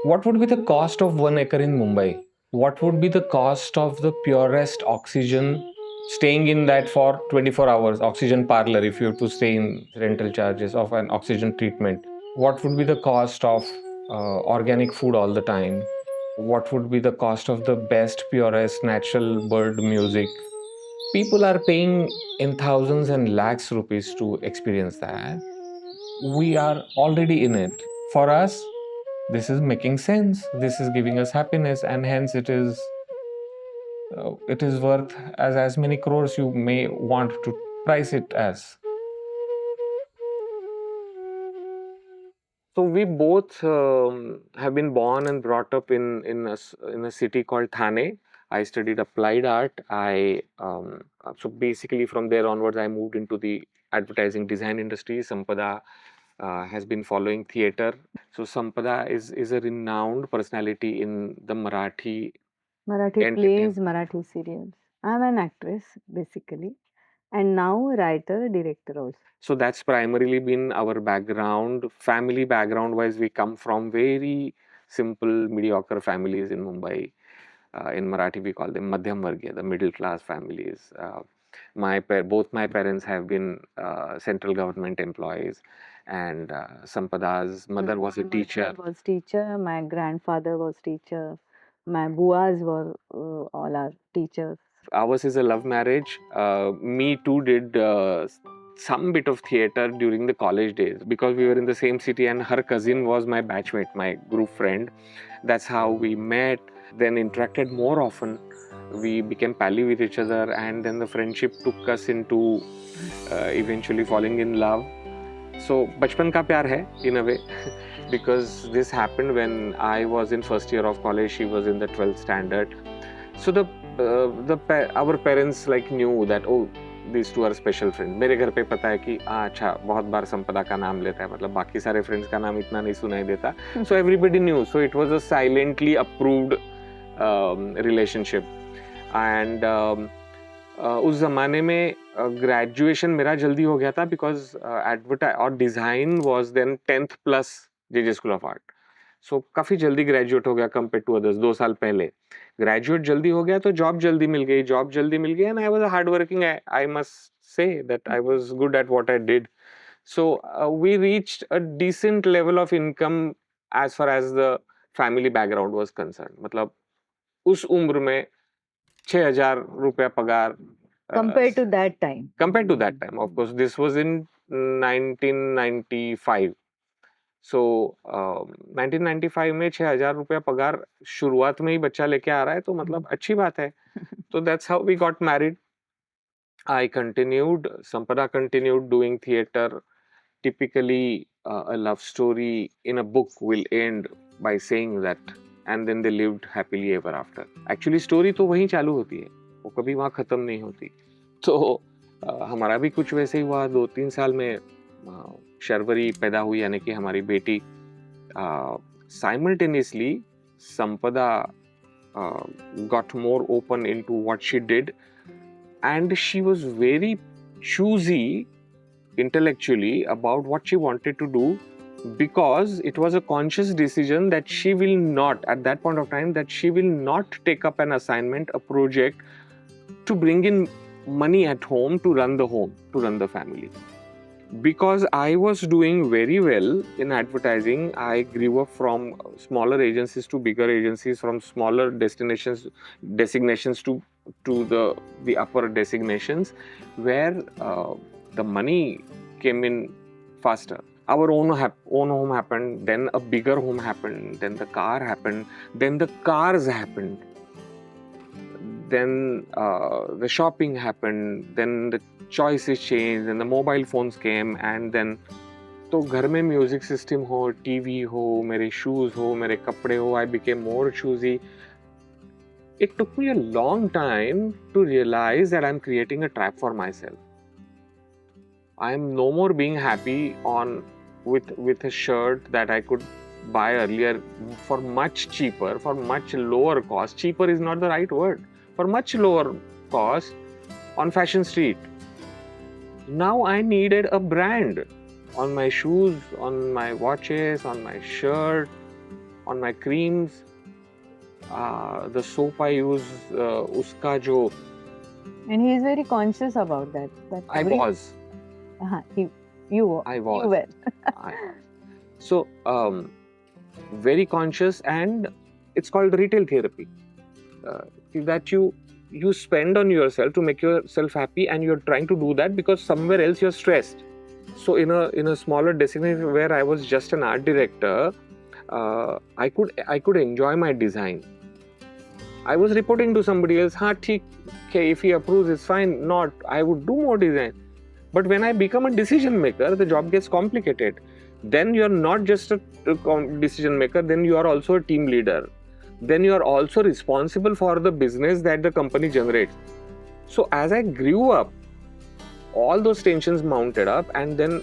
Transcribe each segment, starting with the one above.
What would be the cost of 1 acre in Mumbai? What would be the cost of the purest oxygen staying in that for 24 hours? Oxygen parlor, if you have to stay in rental charges of an oxygen treatment. What would be the cost of organic food all the time? What would be the cost of the best, purest natural bird music? People are paying in thousands and lakhs rupees to experience that. We are already in it. For us, this is making sense. This is giving us happiness, and hence it is worth as many crores you may want to price it as. So we both have been born and brought up in a city called Thane. I studied applied art. So basically from there onwards I moved into the advertising design industry. Sampada has been following theater. So Sampada is a renowned personality in the Marathi Marathi entertainment. plays, Marathi serials. I'm an actress basically, and now writer, director also. So that's primarily been our background. Family background wise, we come from very simple, mediocre families in Mumbai. In Marathi, we call them Madhyam Vargiya, the middle class families. Both my parents have been central government employees, and Sampada's mother was a My mother teacher. was teacher, my grandfather was teacher, my buas were all our teachers. Ours is a love marriage. Me too did some bit of theater during the college days because we were in the same city, and her cousin was my batchmate, my group friend. That's how we met, then interacted more often. We became pally with each other, and then the friendship took us into eventually falling in love. So, बचपन का प्यार है in a way because this happened when I was in first year of college. She was in the 12th standard. So our parents like knew that oh these two are special friends. मेरे घर पे पता है कि अच्छा बहुत बार संपदा का नाम लेता है मतलब बाकी सारे फ्रेंड्स का नाम इतना नहीं सुनाई देता. So everybody knew. So it was a silently approved relationship. And उस ज़माने में ग्रेजुएशन मेरा जल्दी हो गया था बिकॉज एडवर्टाइज और design was then 10th plus JJ school of art. So काफ़ी जल्दी ग्रेजुएट हो गया कंपेयर टू अदर्स 2 साल पहले. ग्रेजुएट जल्दी हो गया तो जॉब जल्दी मिल गई and I was a hard working. I must say that I was good at what I did. So we reached a decent level of income as far as the family background was concern. मतलब उस उम्र में 6,000 रुपया पगार. Compared to that time. Compared to that time, of course, this was in 1995. सो 1995 में 6,000 रुपया पगार शुरुआत में ही बच्चा लेके आ रहा है तो मतलब अच्छी बात है. तो that's how we got married. I continued, Sampada continued doing theater. Typically, a love story in a book will end by saying that, and then they lived happily ever after. Actually, story तो वहीं चालू होती है, वो कभी वहाँ खत्म नहीं होती. तो हमारा भी कुछ वैसे ही हुआ. 2-3 साल में शर्वरी पैदा हुई यानी कि हमारी बेटी. Simultaneously, Sampada got more open into what she did, and she was very choosy intellectually about what she wanted to do because it was a conscious decision that she will not, at that point of time, that she will not take up an assignment, a project to bring in money at home to run the family. Because I was doing very well in advertising, I grew up from smaller agencies to bigger agencies, from smaller designations to the upper designations, where the money came in faster. Our own home happened, then a bigger home happened, then the car happened, then the cars happened, then the shopping happened, then the choices changed, then the mobile phones came, and then तो घर में music system हो, TV हो, मेरे shoes हो, मेरे कपड़े हो, I became more choosy. It took me a long time to realize that I'm creating a trap for myself. I'm no more being happy with a shirt that I could buy earlier for much cheaper, for much lower cost. Cheaper is not the right word. For much lower cost on Fashion Street. Now I needed a brand on my shoes, on my watches, on my shirt. on my creams, the soap I use, uska jo And he is very conscious about that. I was. You were. I was. You were. So, very conscious, and it's called retail therapy. That you spend on yourself to make yourself happy, and you're trying to do that because somewhere else you're stressed. So in a smaller destination where I was just an art director, I could enjoy my design. I was reporting to somebody else. Okay, if he approves, it's fine. Not, I would do more design. But when I become a decision maker, the job gets complicated. Then you're not just a decision maker. Then you are also a team leader. Then you are also responsible for the business that the company generates. So as I grew up, all those tensions mounted up, and then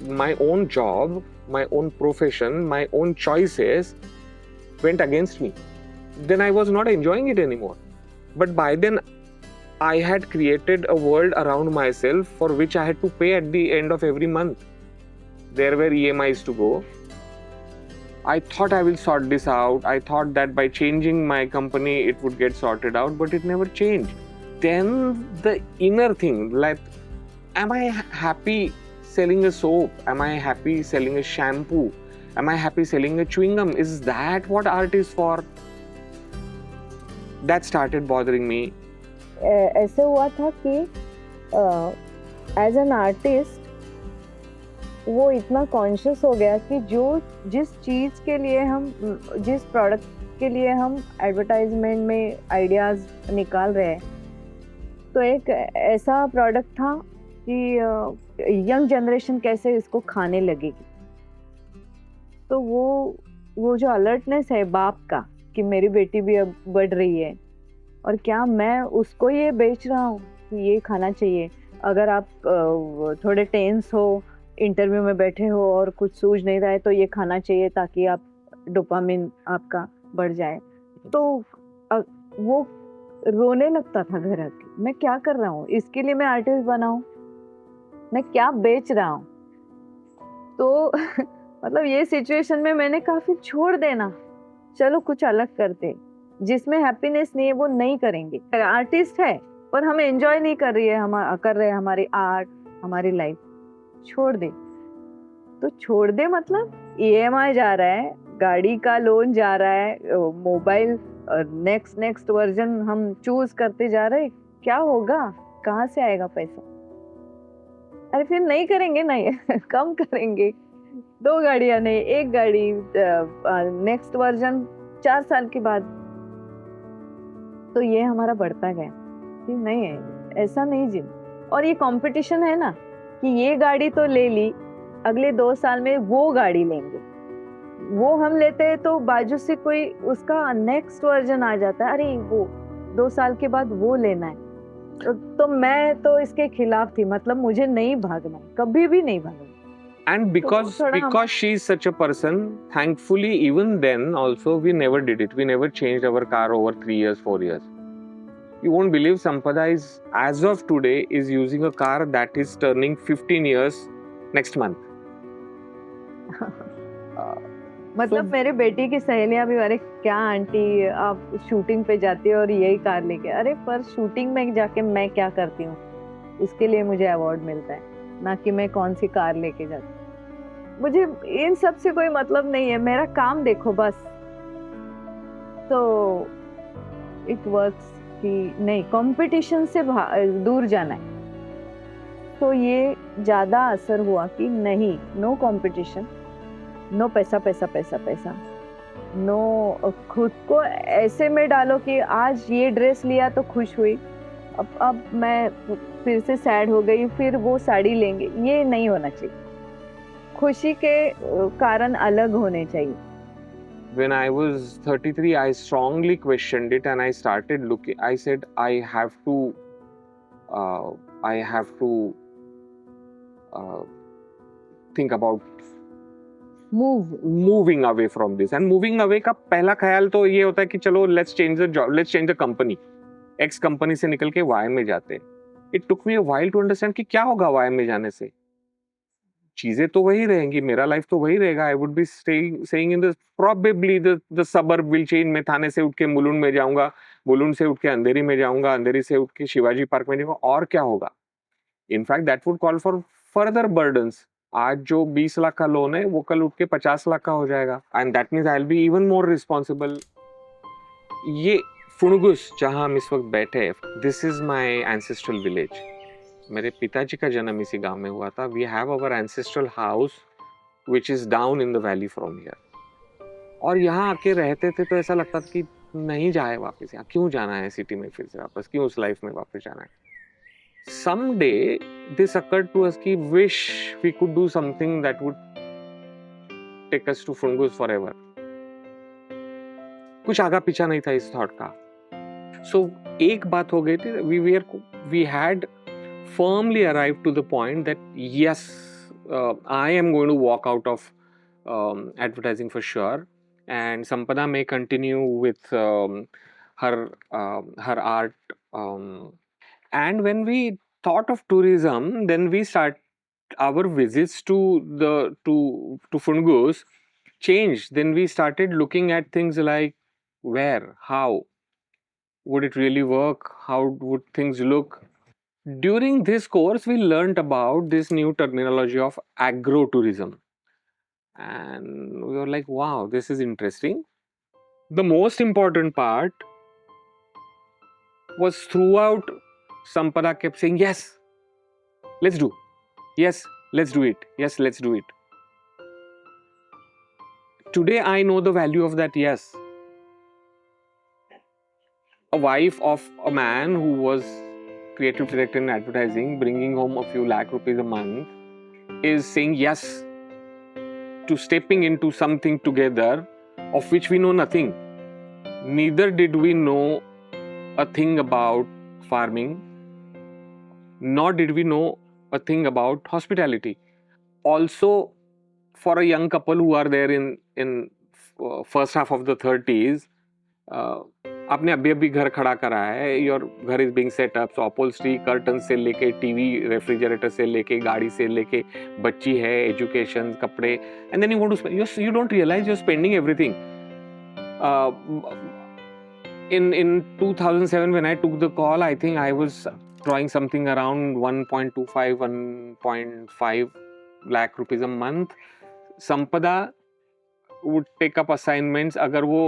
my own job, my own profession, my own choices went against me. Then I was not enjoying it anymore. But by then, I had created a world around myself for which I had to pay at the end of every month. There were EMIs to go. I thought I will sort this out. I thought that by changing my company, it would get sorted out, but it never changed. Then the inner thing, like, am I happy selling a soap? Am I happy selling a shampoo? Am I happy selling a chewing gum? Is that what art is for? That started bothering me. ऐसे हुआ था कि as an artist वो इतना conscious हो गया कि जिस चीज़ के लिए हम, जिस प्रोडक्ट के लिए हम एडवर्टाइजमेंट में आइडियाज़ निकाल रहे हैं, तो एक ऐसा प्रोडक्ट था कि यंग जनरेशन कैसे इसको खाने लगेगी। तो वो जो अलर्टनेस है बाप का कि मेरी बेटी भी अब बढ़ रही है, और क्या मैं उसको ये बेच रहा हूँ कि ये खाना चाहिए। अगर आप थोड़े टेंस हो, इंटरव्यू में बैठे हो और कुछ सूझ नहीं रहा है, तो ये खाना चाहिए ताकि आप डोपामिन आपका बढ़ जाए। तो वो रोने लगता था घर आके, मैं क्या कर रहा हूँ, इसके लिए मैं आर्टिस्ट बना हूँ, मैं क्या बेच रहा हूँ। तो मतलब ये सिचुएशन में मैंने कहा फिर छोड़ देना, चलो कुछ अलग करते, जिसमें हैप्पीनेस नहीं है वो नहीं करेंगे। आर्टिस्ट है पर हम एंजॉय नहीं कर रही है, कर रहे हैं हमारी आर्ट, हमारी लाइफ, छोड़ दे। तो छोड़ दे मतलब EMI जा रहा है, गाड़ी का लोन जा रहा है, मोबाइल नेक्स्ट वर्जन हम चूज करते जा रहे हैं, क्या होगा, कहाँ से आएगा पैसा। अरे फिर नहीं करेंगे, नहीं कम करेंगे, 2 गाड़ियां नहीं, 1 गाड़ी, नेक्स्ट वर्जन 4 साल के बाद। तो ये हमारा बढ़ता गया कि नहीं है, ऐसा नहीं जी। और ये कंपटीशन है ना कि ये गाड़ी तो ले ली, अगले 2 साल में वो गाड़ी लेंगे, वो हम लेते हैं तो बाजू से कोई उसका नेक्स्ट वर्जन आ जाता है, अरे वो 2 साल के बाद वो लेना है। तो मैं तो इसके खिलाफ थी, मतलब मुझे नहीं भागना, कभी भी नहीं भागना। And because she is such a person, thankfully, even then also we never did it. We never changed our car over 3 years, 4 years. You won't believe Sampada is, as of today, is using a car that is turning 15 years next month. मतलब मेरे बेटी की सहेलियां भी, अरे क्या aunty आप shooting पे जाती हो और यही कार लेके, अरे पर शूटिंग में जाके मैं क्या करती हूँ, इसके लिए मुझे अवार्ड मिलता है, ना कि मैं कौन सी कार लेके जाती हूँ। मुझे इन सब से कोई मतलब नहीं है, मेरा काम देखो बस। तो इट वर्क्स कि नहीं, कंपटीशन से दूर जाना है। तो ये ज़्यादा असर हुआ कि नहीं, नो कंपटीशन, नो पैसा पैसा पैसा पैसा, नो खुद को ऐसे में डालो कि आज ये ड्रेस लिया तो खुश हुई, अब मैं फिर से सैड हो गई, फिर वो साड़ी लेंगे, ये नहीं होना चाहिए। खुशी के कारण अलग होने चाहिए। When I was 33, I strongly questioned it, and I started looking. I said, I have to think about moving away from this. And moving away का पहला ख्याल तो ये होता है कि चलो let's change the job, let's change the company. X company से निकल के Y में जाते। It took me a while to understand कि क्या होगा Y में जाने से। चीजें तो वही रहेंगी, मेरा लाइफ तो वही रहेगा. I would be staying in the probably the suburb will change. मैं थाने से उठ के मुलुंड में जाऊंगा, मुलुंड से उठ के अंधेरी में जाऊंगा, अंधेरी से उठ के शिवाजी पार्क में जाऊंगा, और क्या होगा. In fact that would call for further burdens. आज जो 20 लाख का लोन है वो कल उठ के 50 लाख का हो जाएगा, and that means I will be even more responsible. ये फुणगुस जहां हम इस वक्त बैठे, this is my ancestral village. मेरे पिताजी का जन्म इसी गांव में हुआ था. We have our ancestral house which is down in the valley from here. और यहाँ आके रहते थे तो ऐसा लगता था कि नहीं जाए वापस, यहाँ क्यों जाना है सिटी में फिर से वापस, क्यों उस लाइफ में वापस जाना है. Someday this occurred to us कि wish we could do something that would take us to Fungus forever. कुछ आगा पीछा नहीं था इस थॉट का. So एक बात हो गई थी. We had firmly arrived to the point that yes, I am going to walk out of advertising for sure, and Sampada may continue with her art. And when we thought of tourism, then we start our visits to Fungus changed. Then we started looking at things like where, how would it really work, how would things look. During this course, we learned about this new terminology of agro-tourism, and we were like, wow, this is interesting. The most important part was throughout, Sampada kept saying, yes, let's do. Yes, let's do it. Yes, let's do it. Today, I know the value of that yes. A wife of a man who was creative director in advertising, bringing home a few lakh rupees a month, is saying yes to stepping into something together of which we know nothing. Neither did we know a thing about farming, nor did we know a thing about hospitality. Also, for a young couple who are there in first half of the 30s, आपने अभी घर खड़ा करा है. Your घर is being set up. So upholstery, curtain से लेके TV, refrigerator से लेके गाड़ी से लेके बच्ची है, एजुकेशन, कपड़े, and then you want to spend. You don't realise you are spending everything. In 2007 when I took the call, I think I was drawing something around 1.25 lakh rupees a month. Sampada would take up assignments. अगर वो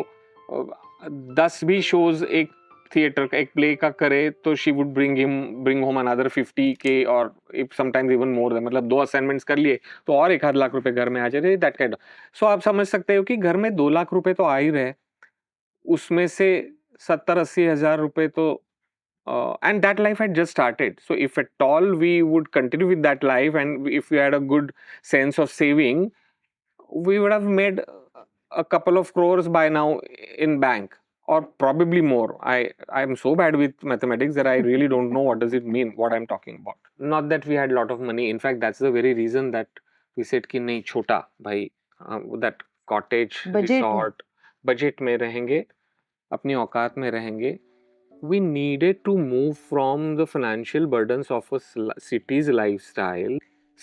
10 भी shows एक theatre का, एक play का करे, तो she would bring home another 50K or sometimes even more. मतलब 2 assignments कर लिए तो और 1 लाख रुपए घर में आ जाए. that kind of. So आप समझ सकते हो कि घर में 2 लाख रुपए तो आ ही रहे, उसमें से 70-80 हजार रुपए तो and that life had just started. So if at all we would continue with that life, and if we had a good sense of saving, we would have made a couple of crores by now in bank, or probably more. I'm so bad with mathematics that I really don't know what does it mean, what I'm talking about. Not that we had a lot of money. In fact, that's the very reason that we said कि नहीं छोटा भाई, that cottage resort budget में रहेंगे, अपनी औकात में रहेंगे. We needed to move from the financial burdens of a city's lifestyle.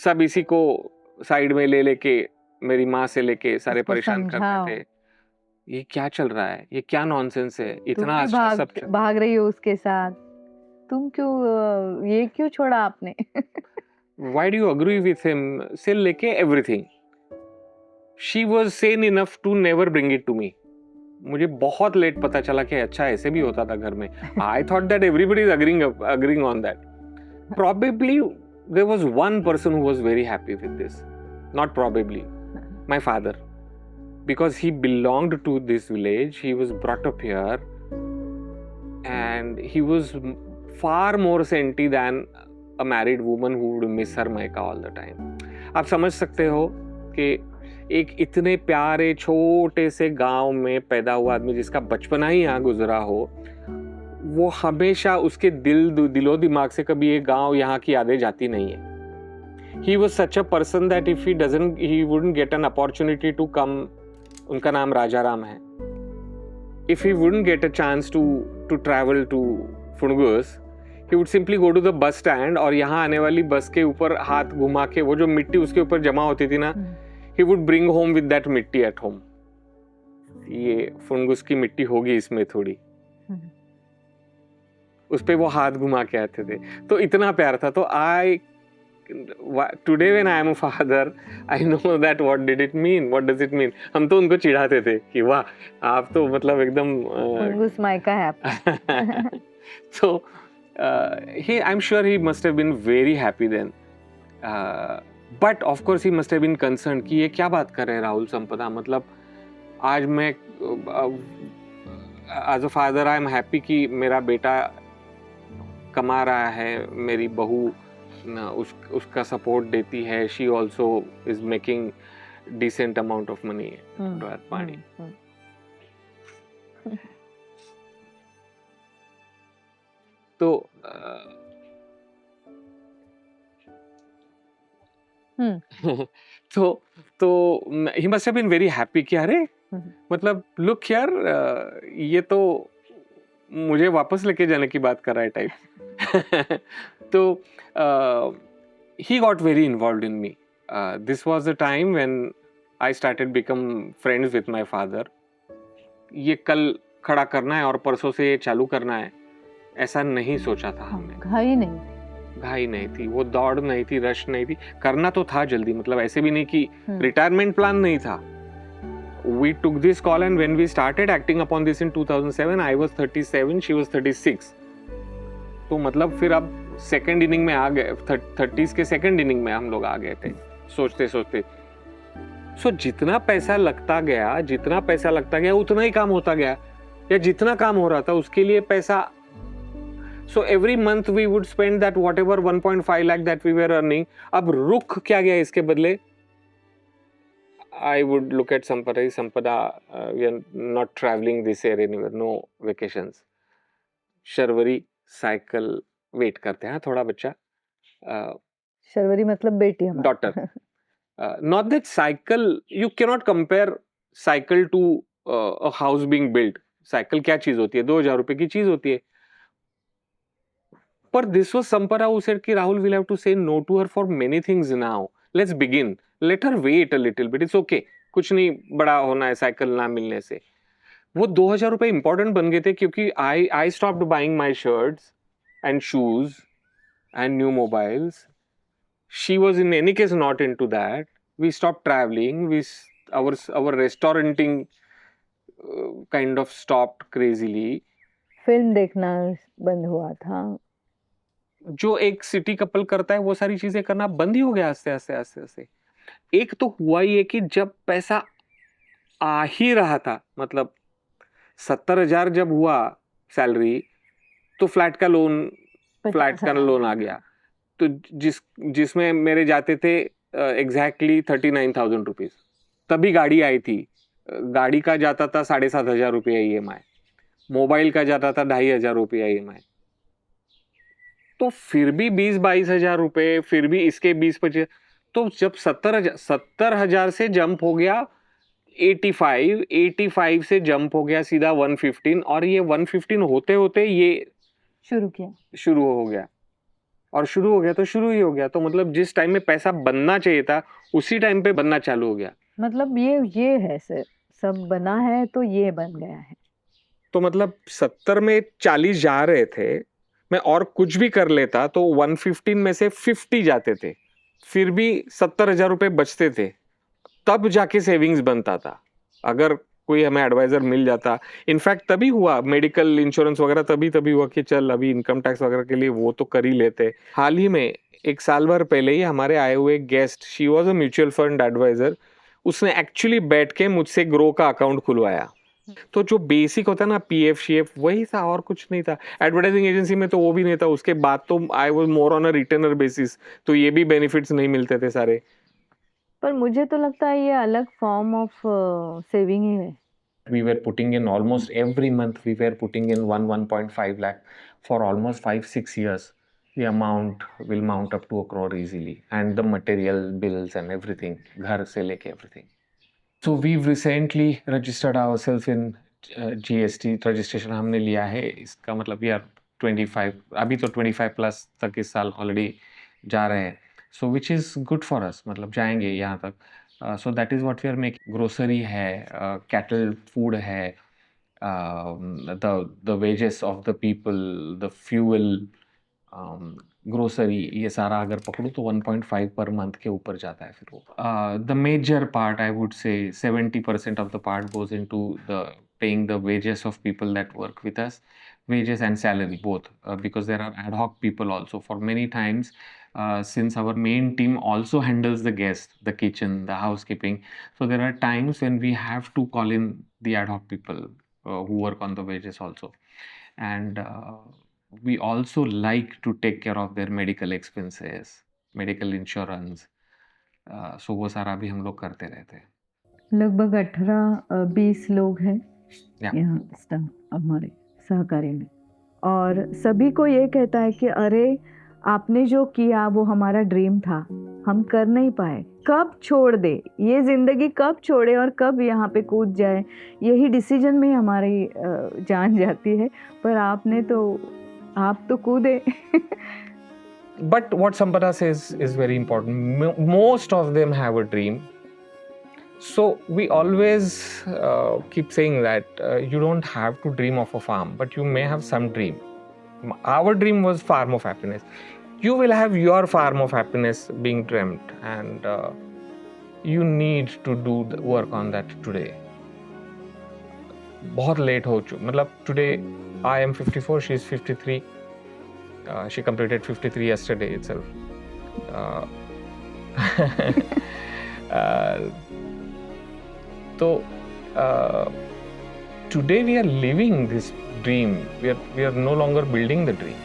सब इसी को साइड में ले लेके, मेरी माँ से लेके सारे परेशान करते थे. ये क्या चल रहा है, ये क्या नॉनसेंस है, इतना अच्छा सब भाग रही हो उसके साथ, तुम क्यों ये क्यों छोड़ा आपने? Why do you agree with him? से लेके everything. She was sane enough to never bring it to me. मुझे बहुत लेट पता चला कि अच्छा ऐसे भी होता था घर में. I thought that everybody is agreeing on that. Probably there was one person who was very happy with this. Not probably. My father. Because he belonged to this village. He was brought up here. And he was far more senti than a married woman who would miss her maika all the time. आप समझ सकते हो कि एक इतने प्यारे छोटे से गांव में पैदा हुआ आदमी जिसका बचपना ही यहाँ गुजरा हो, वो हमेशा उसके दिलो दिमाग से कभी ये गांव यहाँ की यादें जाती नहीं है. He was such a person that if he wouldn't get an opportunity to come, उनका नाम राजा राम है. If he wouldn't get a chance to travel to Fungus, he would simply go to the bus stand और यहाँ आने वाली बस के ऊपर हाथ घुमा के वो जो मिट्टी उसके ऊपर जमा होती थी ना, he would bring home with that मिट्टी at home. ये फंगस की मिट्टी होगी इसमें थोड़ी, उस पे वो हाथ घुमा के आते थे. तो इतना प्यार था. तो today when I am a father, I know that what did it mean, what does it mean. हम तो उनको चिढ़ाते थे कि वाह आप तो मतलब एकदम फंगस माइका है आप. So I'm sure he must have been very happy then. But of course he must have been concerned कि ये क्या बात कर रहे हैं राहुल संपदा. मतलब आज मैं as a father I am happy कि मेरा बेटा कमा रहा है, मेरी बहू उसका सपोर्ट देती है. She also is making decent amount of money. पानी. तो तो he must have been very happy कि अरे मतलब look यार ये तो मुझे वापस लेके जाने की बात कर रहा है टाइप. तो he got very involved in me. This was the time when I started become friends with my father. ये कल खड़ा करना है और परसों से ये चालू करना है, ऐसा नहीं सोचा था हमने. घाई नहीं थी, वो दौड़ नहीं थी, रश नहीं थी. करना तो था जल्दी, मतलब ऐसे भी नहीं कि रिटायरमेंट प्लान नहीं था. We took this call and when we started acting upon this in 2007, I was 37, she was 36. तो मतलब फिर अब सेकेंड इनिंग में आ गए, 30s के सेकेंड इनिंग में हम लोग आ गए थे सोचते सोचते. सो जितना पैसा लगता गया उतना ही काम होता गया, या जितना काम हो रहा था उसके लिए पैसा. So every month we would spend that whatever 1.5 lakh that we were earning. अब रुक क्या गया इसके बदले? I would look at Sampada, we are not traveling this year anywhere, no vacations. Sharvari cycle wait करते हैं थोड़ा बच्चा. शर्वरी मतलब बेटी हमारी. Daughter. Not that cycle, you cannot compare cycle to a house being built. Cycle क्या चीज होती है? 2000 रुपए की चीज होती है. पर this was Sampara who said कि Rahul, we'll have to say no to her for many things now. Let's begin. Let her wait a little bit. It's okay. कुछ नहीं बड़ा होना है साइकिल ना मिलने से. वो 2000 रुपए इंपॉर्टेंट बन गए थे क्योंकि I stopped buying my shirts and shoes and new mobiles. She was in any case not into that. We stopped traveling. Our restauranting kind of stopped crazily. Film देखना बंद हुआ था. जो एक सिटी कपल करता है वो सारी चीजें करना बंद ही हो गया आस्ते आस्ते. एक तो हुआ ही है कि जब पैसा आ ही रहा था, मतलब 70,000 जब हुआ सैलरी, तो फ्लैट का लोन आ गया. तो जिसमें मेरे जाते थे एग्जैक्टली 39,000 रुपीज. तभी गाड़ी आई थी. गाड़ी का जाता था 7,500 रुपया EMI. मोबाइल का जाता था 2,500 रुपया EMI. तो फिर भी 20-22 हजार रुपए, फिर भी इसके 20-25. तो जब 70,000 से जंप हो गया 85 से जंप हो गया सीधा 115. और ये 115 होते होते ये शुरू हो गया. और शुरू हो गया तो शुरू ही हो गया. तो मतलब जिस टाइम में पैसा बनना चाहिए था उसी टाइम पे बनना चालू हो गया. मतलब ये है सर, सब बना है तो ये बन गया है. तो मतलब 70 में 40 जा रहे थे, मैं और कुछ भी कर लेता तो 115 में से 50 जाते थे, फिर भी 70,000 रुपए बचते थे. तब जाके सेविंग्स बनता था अगर कोई हमें एडवाइजर मिल जाता. इनफैक्ट तभी हुआ मेडिकल इंश्योरेंस वगैरह, तभी हुआ कि चल अभी इनकम टैक्स वगैरह के लिए वो तो कर ही लेते. हाल ही में 1 साल भर पहले ही हमारे आए हुए guest, she was a mutual fund advisor, उसने एक्चुअली बैठ के मुझसे ग्रो का अकाउंट खुलवाया. तो जो बेसिक होता है ना PF शेफ, वही था और कुछ नहीं था. एडवर्टाइजिंग एजेंसी में तो वो भी नहीं था. उसके बाद तो I was more on a retainer basis, तो ये भी बेनिफिट्स नहीं मिलते थे सारे. पर मुझे तो लगता है ये अलग फॉर्म ऑफ सेविंग ही है. We were putting in almost every month, we were putting in 1.5 lakh for almost 5-6 years. The amount will mount up to 1 crore easily, and the material bills and everything, घर से लेके everything. So we've recently registered ourselves in GST registration हमने लिया है. इसका मतलब we are 25, अभी तो 25 प्लस तक इस साल ऑलरेडी जा रहे हैं, so which is good for us, मतलब जाएंगे यहाँ तक. So that is what we are making. Grocery है, कैटल फूड है, the wages of the people, the fuel, grocery, ये सारा अगर पकड़ो तो 1.5 पर मंथ के ऊपर जाता है फिर वो. The major part, I would say 70% of the part goes into the paying the wages of people that work with us, wages and salary both, because there are ad hoc people also. For many times, since our main team also handles the guest, the kitchen, the housekeeping, so there are times when we have to call in the ad hoc people who work on the wages also. And we also like to take care of their medical expenses, medical insurance. So वो सारा भी हम लोग करते रहते हैं. लगभग 18-20 लोग हैं Yeah. यहाँ स्टाफ हमारे सहकारी में, और सभी को ये कहता है कि अरे आपने जो किया वो हमारा ड्रीम था, हम कर नहीं पाए. कब छोड़ दे ये ज़िंदगी, कब छोड़े और कब यहाँ पे कूद जाए, यही डिसीजन में हमारी जान जाती है. पर आप तो कूदे. But what Sampada says is very important. Most of them have a dream. So we always keep saying that you don't have to dream of a farm, but you may have some dream. Our dream was farm of happiness. You will have your farm of happiness being dreamt, and you need to do the work on that today. बहुत late हो चुका, मतलब today I am 54, she is 53. She completed 53 yesterday itself. So today we are living this dream. We are no longer building the dream.